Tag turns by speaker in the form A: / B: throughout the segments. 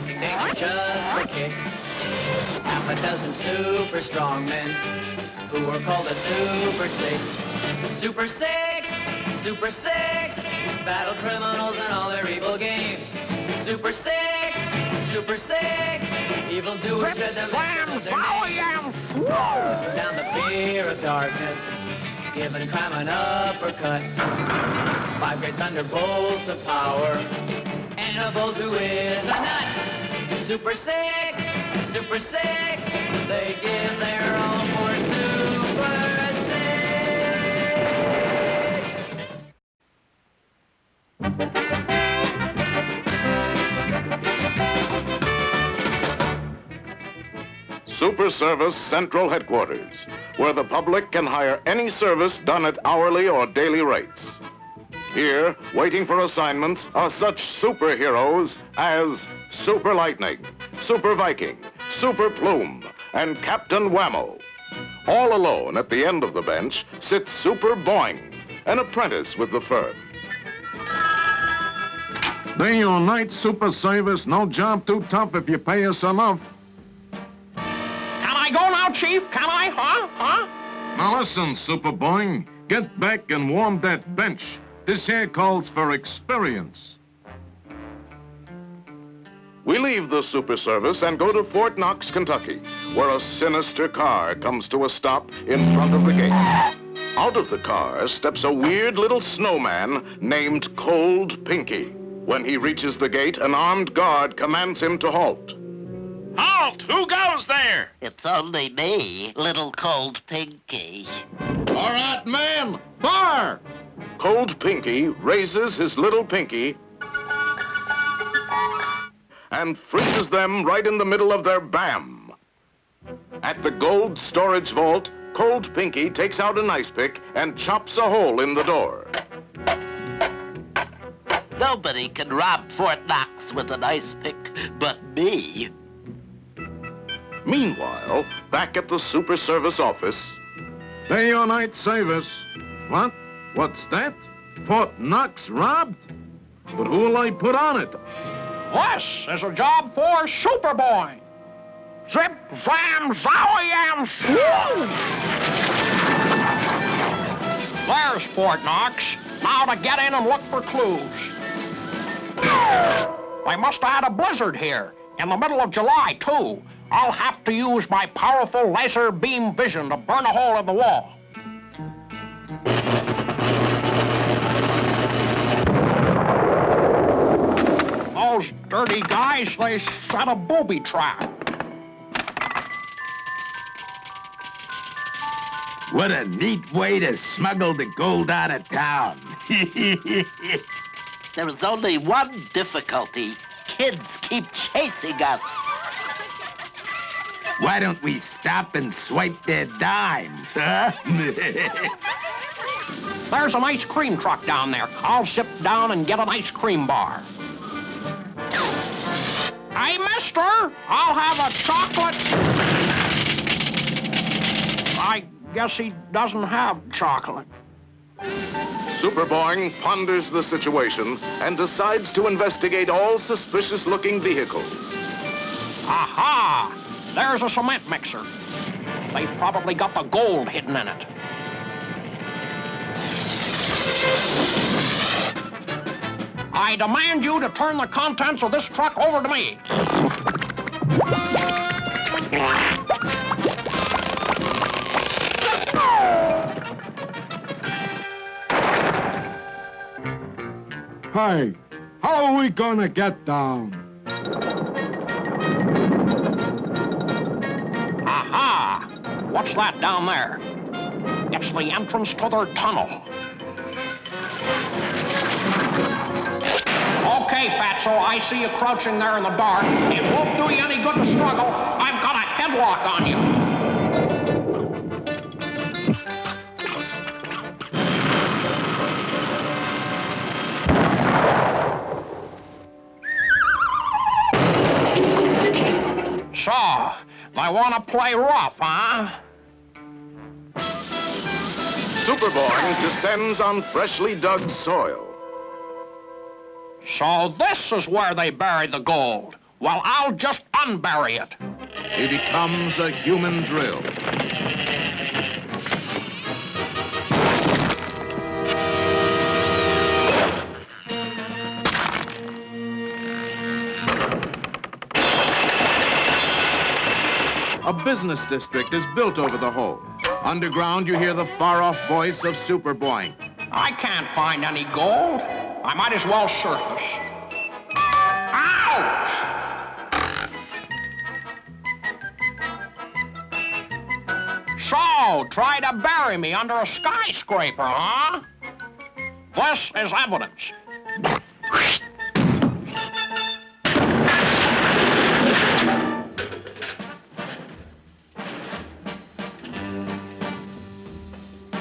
A: facing danger just for kicks. Half a dozen super strong men who were called the Super Six. Super Six, Super Six, battle criminals and all their evil games. Super Six, Super Six, evildoers dread the mention of their names. Down the fear of darkness, giving crime an uppercut. 5 great thunderbolts of power, and a bolt who is a nut. Super Six, Super Six, they give their all for Super
B: Super Service Central Headquarters, where the public can hire any service done at hourly or daily rates. Here, waiting for assignments, are such superheroes as Super Lightning, Super Viking, Super Plume, and Captain Whammo. All alone at the end of the bench sits Super Bwoing, an apprentice with the firm.
C: Day or night super service, no job too tough if you pay us enough.
D: Can I go now, Chief? Can I, huh?
C: Now listen, Super Bwoing, get back and warm that bench. This here calls for experience.
B: We leave the Super Service and go to Fort Knox, Kentucky, where a sinister car comes to a stop in front of the gate. Out of the car steps a weird little snowman named Cold Pinky. When he reaches the gate, an armed guard commands him to halt.
E: Halt! Who goes there?
F: It's only me, little Cold Pinky.
C: All right, man, fire!
B: Cold Pinky raises his little pinky and freezes them right in the middle of their bam. At the gold storage vault, Cold Pinky takes out an ice pick and chops a hole in the door.
F: Nobody can rob Fort Knox with an ice pick but me.
B: Meanwhile, back at the Super Service office...
C: Day or night service. What? What's that? Fort Knox robbed? But who'll I put on it?
D: This is a job for Super Bwoing. Zip, zam, zowie-yam, swoo! There's Fort Knox. Now to get in and look for clues. They must have had a blizzard here, in the middle of July, too. I'll have to use my powerful laser beam vision to burn a hole in the wall. Those dirty guys, they set a booby trap.
G: What a neat way to smuggle the gold out of town.
F: There is only one difficulty. Kids keep chasing us.
G: Why don't we stop and swipe their dimes, huh?
D: There's an ice cream truck down there. I'll zip down and get an ice cream bar. Hey, mister, I'll have a chocolate... I guess he doesn't have chocolate.
B: Super Bwoing ponders the situation and decides to investigate all suspicious-looking vehicles.
D: Aha! There's a cement mixer. They've probably got the gold hidden in it. I demand you to turn the contents of this truck over to me.
C: Hey, how are we gonna get down?
D: Aha! What's that down there? It's the entrance to their tunnel. Okay, Fatso, I see you crouching there in the dark. It won't do you any good to struggle. I've got a headlock on you. So, they want to play rough, huh?
B: Super Bwoing descends on freshly dug soil.
D: So this is where they buried the gold. Well, I'll just unbury it.
C: He becomes a human drill. A business district is built over the hole. Underground, you hear the far-off voice of Super Bwoing.
D: I can't find any gold. I might as well surface. Ouch! So, try to bury me under a skyscraper, huh? This is evidence.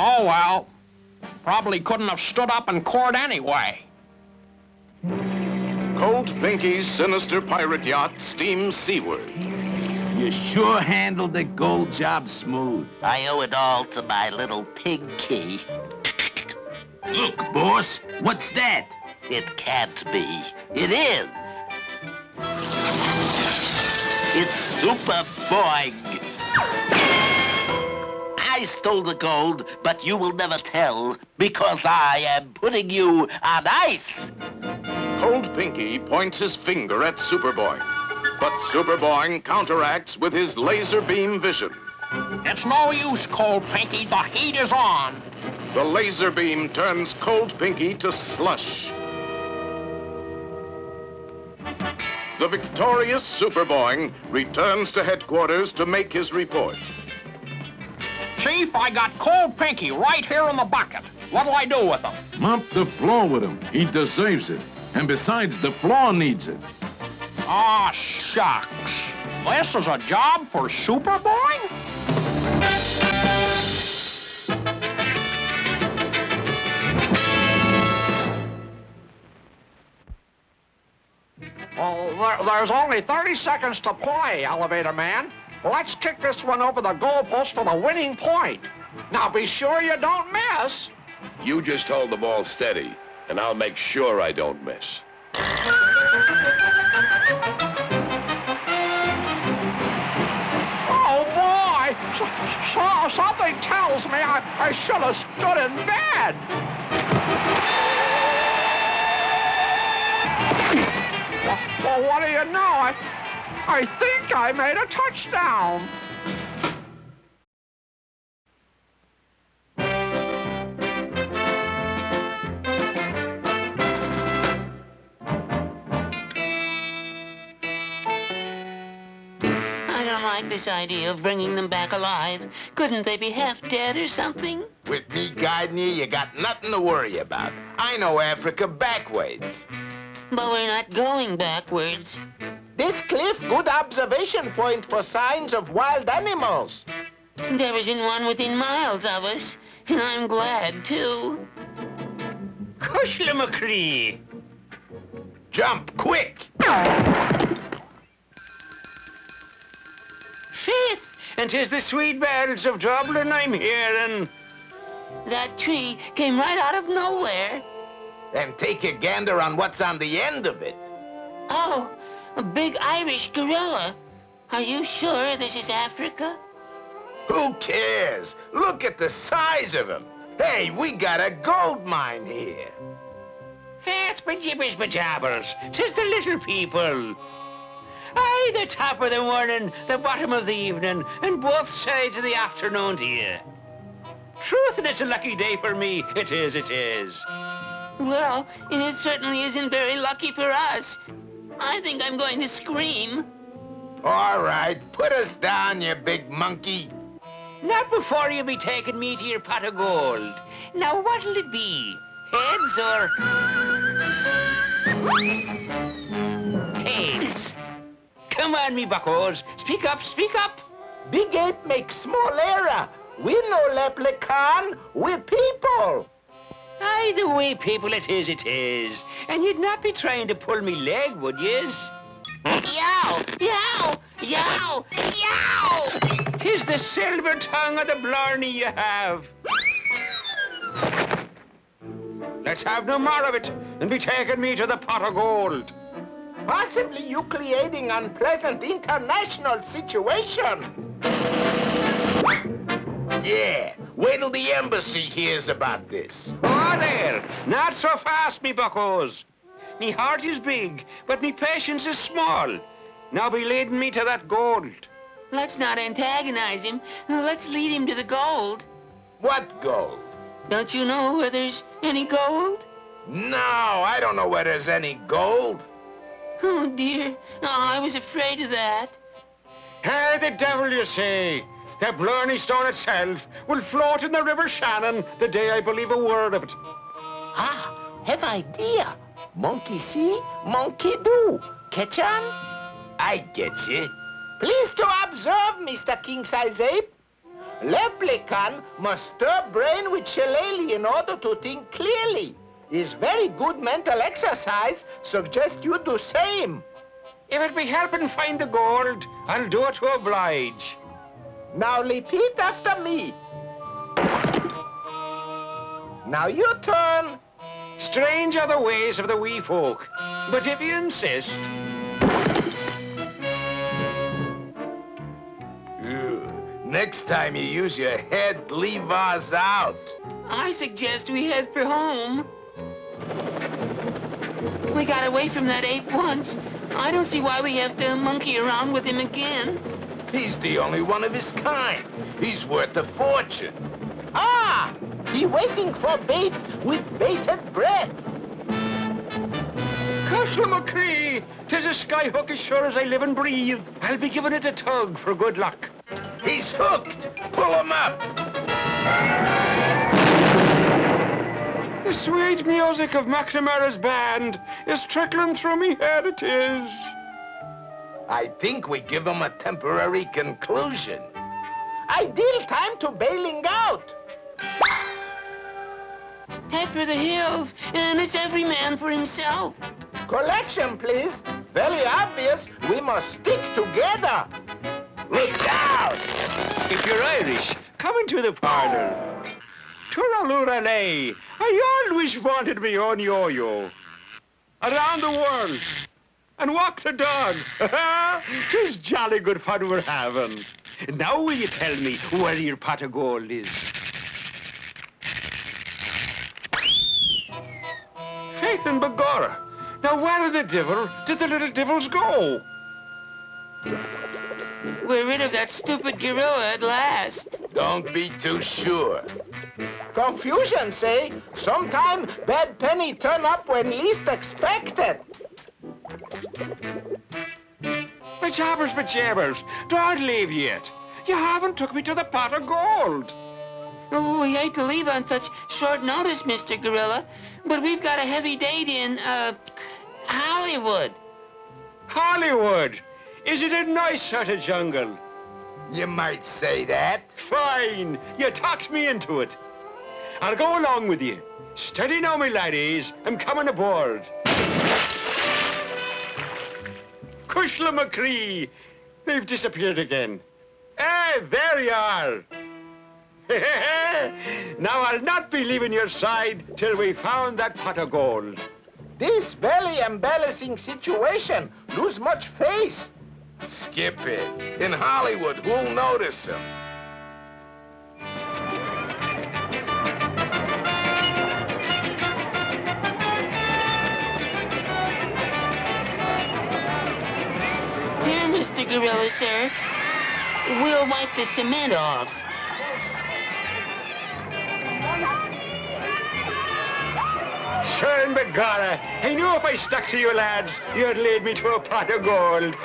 D: Oh, well. Probably couldn't have stood up in court anyway.
B: Cold Pinky's sinister pirate yacht steams seaward.
G: You sure handled the gold job smooth.
F: I owe it all to my little pig key.
G: Look, boss, what's that?
F: It can't be. It is. It's Super Bwoing. I stole the gold, but you will never tell, because I am putting you on ice.
B: Cold Pinky points his finger at Super Bwoing, but Super Bwoing counteracts with his laser beam vision.
D: It's no use, Cold Pinky. The heat is on.
B: The laser beam turns Cold Pinky to slush. The victorious Super Bwoing returns to headquarters to make his report.
D: Chief, I got Cold Pinky right here in the bucket. What'll I do with him?
C: Mop the floor with him. He deserves it. And besides, the floor needs it.
D: Aw, shucks. This is a job for Super Bwoing? Well, there's only 30 seconds to play, Elevator Man. Let's kick this one over the goalpost for the winning point. Now be sure you don't miss.
E: You just hold the ball steady, and I'll make sure I don't miss.
D: Oh, boy! Something tells me I should have stood in bed. Well, what do you know? I think I made a touchdown.
H: I don't like this idea of bringing them back alive. Couldn't they be half dead or something?
I: With me guiding you, you got nothing to worry about. I know Africa backwards.
H: But we're not going backwards.
I: This cliff, good observation point for signs of wild animals.
H: There isn't one within miles of us, and I'm glad, too.
I: Cushla McCree. Jump, quick!
H: Faith!
I: And 'tis the sweet bells of Dublin I'm hearing.
H: That tree came right out of nowhere.
I: Then take a gander on what's on the end of it.
H: Oh, a big Irish gorilla. Are you sure this is Africa?
I: Who cares? Look at the size of him. Hey, we got a gold mine here.
J: Faith, bejibbers, bejabbers, 'tis the little people. Aye, the top of the morning, the bottom of the evening, and both sides of the afternoon to you. Truth, and it's a lucky day for me. It is, it is.
H: Well, it certainly isn't very lucky for us. I think I'm going to scream.
I: All right, put us down, you big monkey.
J: Not before you be taking me to your pot of gold. Now, what'll it be? Heads or tails? Come on, me buckos. Speak up, speak up.
I: Big ape makes small error. We no leprechaun, we're people.
J: Aye, the way people it is, it is. And you'd not be trying to pull me leg, would yez?
H: Yow! Yow! Yow! Yow!
J: 'Tis the silver tongue of the blarney you have. Let's have no more of it and be taking me to the pot of gold.
I: possibly you creating unpleasant international situation.
E: Yeah, wait till the embassy hears about this.
J: Oh, there! Not so fast, me buckos. Me heart is big, but me patience is small. Now be leading me to that gold.
H: Let's not antagonize him. Let's lead him to the gold.
E: What gold?
H: Don't you know where there's any gold?
E: No, I don't know where there's any gold.
H: Oh, dear. Oh, I was afraid of that.
J: Hey, the devil, you say. The Blarney Stone itself will float in the River Shannon the day I believe a word of it.
I: Ah, have idea. Monkey see, monkey do. Catch on?
E: I get you.
I: Please to observe, Mr. King-size ape. Leprechaun must stir brain with shillelagh in order to think clearly. Is very good mental exercise. Suggest you do same.
J: If it be helping find the gold, I'll do it to oblige.
I: Now repeat after me. Now your turn.
J: Strange are the ways of the wee folk, but if you insist...
E: Next time you use your head, leave ours out.
H: I suggest we head for home. We got away from that ape once. I don't see why we have to monkey around with him again.
E: He's the only one of his kind. He's worth a fortune.
I: Ah, he waiting for bait with bated breath.
J: Cushla McCree, 'tis a skyhook as sure as I live and breathe. I'll be giving it a tug for good luck.
E: He's hooked. Pull him up.
J: The sweet music of McNamara's band is trickling through me head, it is.
E: I think we give him a temporary conclusion.
I: Ideal time to bailing out.
H: Head for the hills, and it's every man for himself.
I: Collection, please. Very obvious. We must stick together.
E: Look out!
J: If you're Irish, come into the parlor. Turalurale, I always wanted me own yo-yo. Around the world. And walk the dog. 'Tis jolly good fun we're having. Now will you tell me where your pot of gold is? Faith and begorra. Now where the devil did the little devils go?
H: We're rid of that stupid gorilla at last.
E: Don't be too sure.
I: Confusion, say. Sometime bad penny turn up when least expected.
J: My jabbers, don't leave yet. You haven't took me to the pot of gold.
H: Oh, we hate to leave on such short notice, Mr. Gorilla, but we've got a heavy date in, Hollywood.
J: Hollywood? Is it a nice sort of jungle?
E: You might say that.
J: Fine. You talked me into it. I'll go along with you. Steady now, my laddies. I'm coming aboard. Cushla McCree. They've disappeared again. Hey, there you are. Now I'll not be leaving your side till we found that pot of gold.
I: This very embarrassing situation. Lose much face.
E: Skip it. In Hollywood, who'll notice him?
H: Here, Mr. Gorilla, sir. We'll wipe the cement off.
J: Sure and begorra, I knew if I stuck to you lads, you'd lead me to a pot of gold.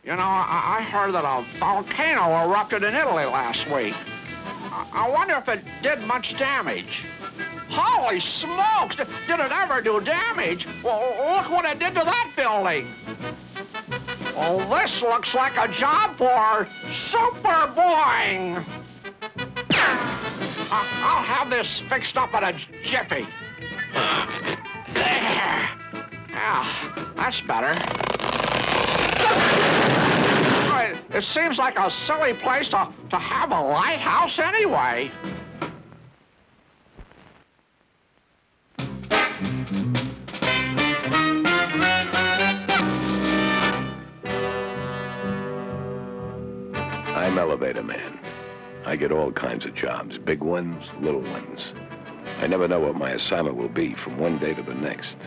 D: You know, I heard that a volcano erupted in Italy last week. I wonder if it did much damage. Holy smokes! Did it ever do damage? Well, look what it did to that building. Well, this looks like a job for Super Bwoing. I'll have this fixed up in a jiffy. There. Yeah, that's better. It seems like a silly place to have a lighthouse anyway.
K: I'm Elevator Man. I get all kinds of jobs, big ones, little ones. I never know what my assignment will be from one day to the next.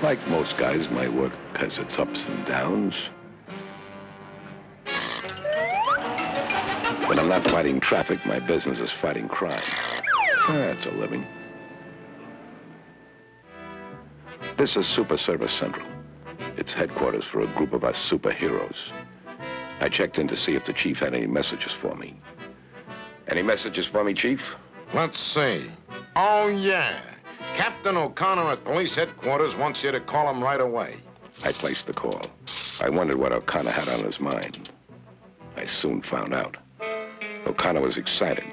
K: Like most guys, my work has its ups and downs. When I'm not fighting traffic, my business is fighting crime. That's a living. This is Super Service Central. It's headquarters for a group of us superheroes. I checked in to see if the chief had any messages for me. Any messages for me, Chief?
C: Let's see. Oh, yeah. Captain O'Connor at police headquarters wants you to call him right away.
K: I placed the call. I wondered what O'Connor had on his mind. I soon found out. O'Connor was excited.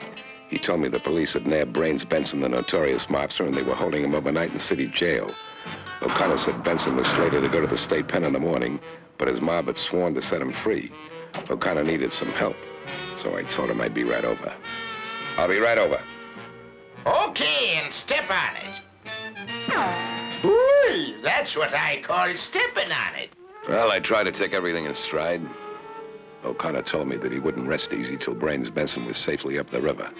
K: He told me the police had nabbed Brains Benson, the notorious mobster, and they were holding him overnight in city jail. O'Connor said Benson was slated to go to the state pen in the morning, but his mob had sworn to set him free. O'Connor needed some help, so I told him I'd be right over. I'll be right over.
I: Okay, and step on it. Ooh, that's what I call stepping on it.
K: Well, I tried to take everything in stride. O'Connor told me that he wouldn't rest easy till Brains Benson was safely up the river.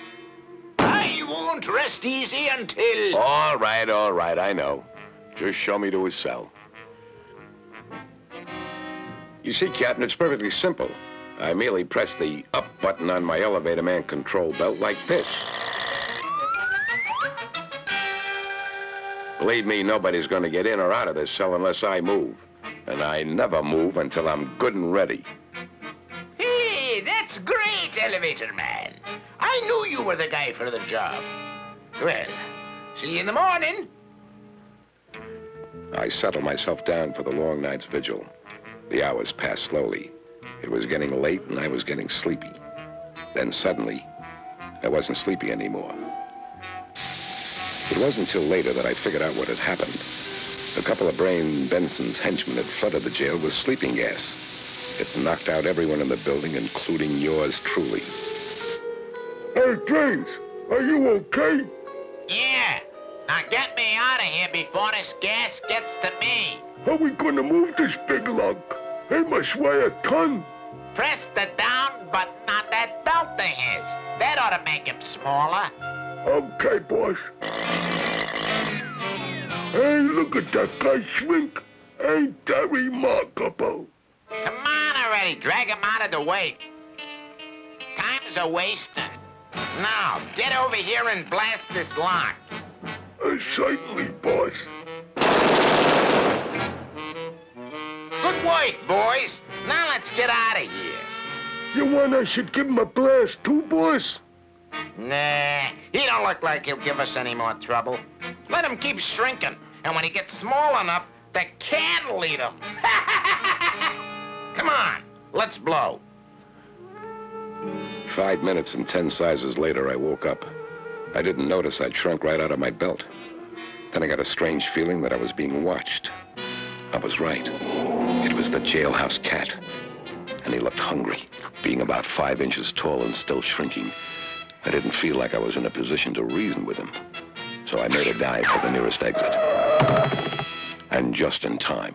I: I won't rest easy until...
K: All right, I know. Just show me to his cell. You see, Captain, it's perfectly simple. I merely press the up button on my Elevator Man control belt like this. Believe me, nobody's going to get in or out of this cell unless I move. And I never move until I'm good and ready.
I: Hey, that's great, Elevator Man. I knew you were the guy for the job. Well, see you in the morning.
K: I settled myself down for the long night's vigil. The hours passed slowly. It was getting late and I was getting sleepy. Then suddenly, I wasn't sleepy anymore. It wasn't until later that I figured out what had happened. A couple of Brain Benson's henchmen had flooded the jail with sleeping gas. It knocked out everyone in the building, including yours truly.
C: Hey, James, are you okay?
I: Yeah. Now get me out of here before this gas gets to me.
C: How are we gonna move this big lug? It must weigh a ton.
I: Press the down button on that belt of his. That ought to make him smaller.
C: Okay, boss. Hey, look at that guy shrink. Ain't that remarkable?
I: Come on already. Drag him out of the way. Time's a wasting. Now, get over here and blast this lock.
C: Certainly, boss.
I: Good work, boys. Now let's get out of here.
C: You want I should give him a blast too, boss?
I: Nah, he don't look like he'll give us any more trouble. Let him keep shrinking, and when he gets small enough, the cat'll eat him. Come on, let's blow.
K: 5 minutes and 10 sizes later, I woke up. I didn't notice I'd shrunk right out of my belt. Then I got a strange feeling that I was being watched. I was right. It was the jailhouse cat. And he looked hungry, being about 5 inches tall and still shrinking. I didn't feel like I was in a position to reason with him. So I made a dive for the nearest exit. And just in time.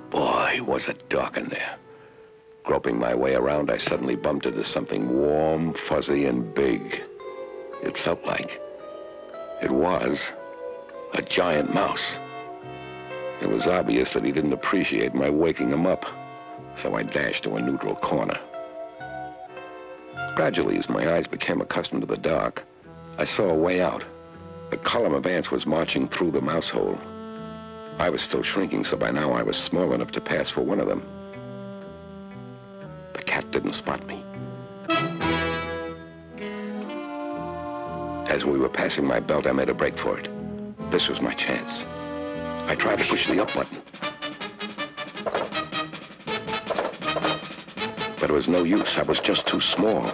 K: Boy, was it dark in there. Groping my way around, I suddenly bumped into something warm, fuzzy, and big. It felt like it was a giant mouse. It was obvious that he didn't appreciate my waking him up, so I dashed to a neutral corner. Gradually, as my eyes became accustomed to the dark, I saw a way out. A column of ants was marching through the mouse hole. I was still shrinking, so by now I was small enough to pass for one of them. The cat didn't spot me. As we were passing my belt, I made a break for it. This was my chance. I tried to push the up button. But it was no use. I was just too small.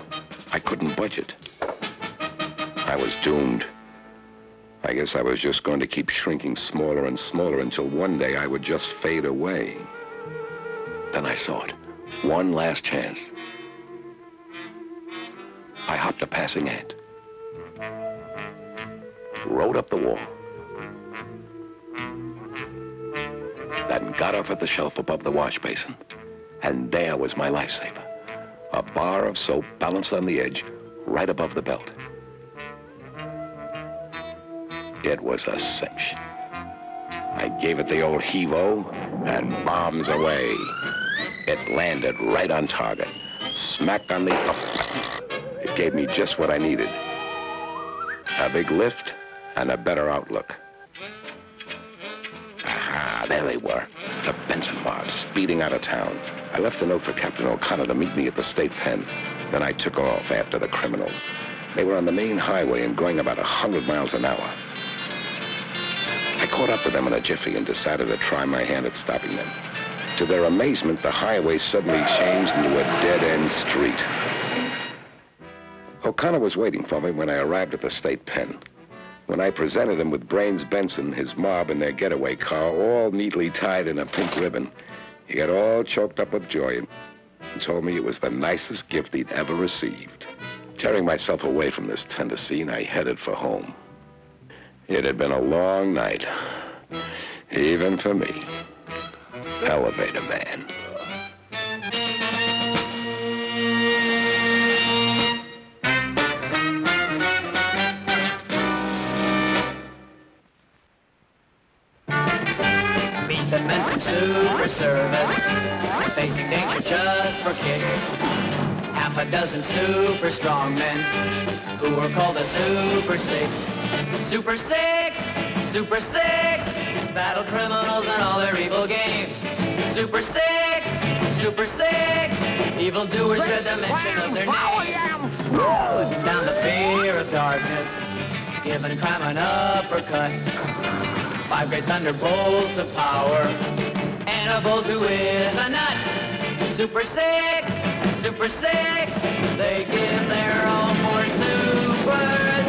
K: I couldn't budge it. I was doomed. I guess I was just going to keep shrinking smaller and smaller until one day I would just fade away. Then I saw it. One last chance. I hopped a passing ant. Rode up the wall. Then got up at the shelf above the wash basin. And there was my lifesaver. A bar of soap balanced on the edge, right above the belt. It was a cinch. I gave it the old heave-o, and bombs away. It landed right on target, smack on the up. It gave me just what I needed. A big lift and a better outlook. Aha, there they were, the Benson marks, speeding out of town. I left a note for Captain O'Connor to meet me at the state pen. Then I took off after the criminals. They were on the main highway and going about 100 miles an hour. I caught up with them in a jiffy and decided to try my hand at stopping them. To their amazement, the highway suddenly changed into a dead-end street. O'Connor was waiting for me when I arrived at the state pen. When I presented him with Brains Benson, his mob, and their getaway car, all neatly tied in a pink ribbon, he got all choked up with joy and told me it was the nicest gift he'd ever received. Tearing myself away from this tender scene, I headed for home. It had been a long night, even for me. Elevator man.
A: Meet the men from Super Service, facing danger just for kicks. Half a dozen super strong men who were called the Super Six. Super Six, Super Six, battle criminals and all their evil games. Super Six, Super Six, evildoers dread the mention of their names. Putting down the fear of darkness, giving crime an uppercut. 5 great thunderbolts of power, and a bolt who is a nut. Super Six, Super Six, they give their all for Super Six.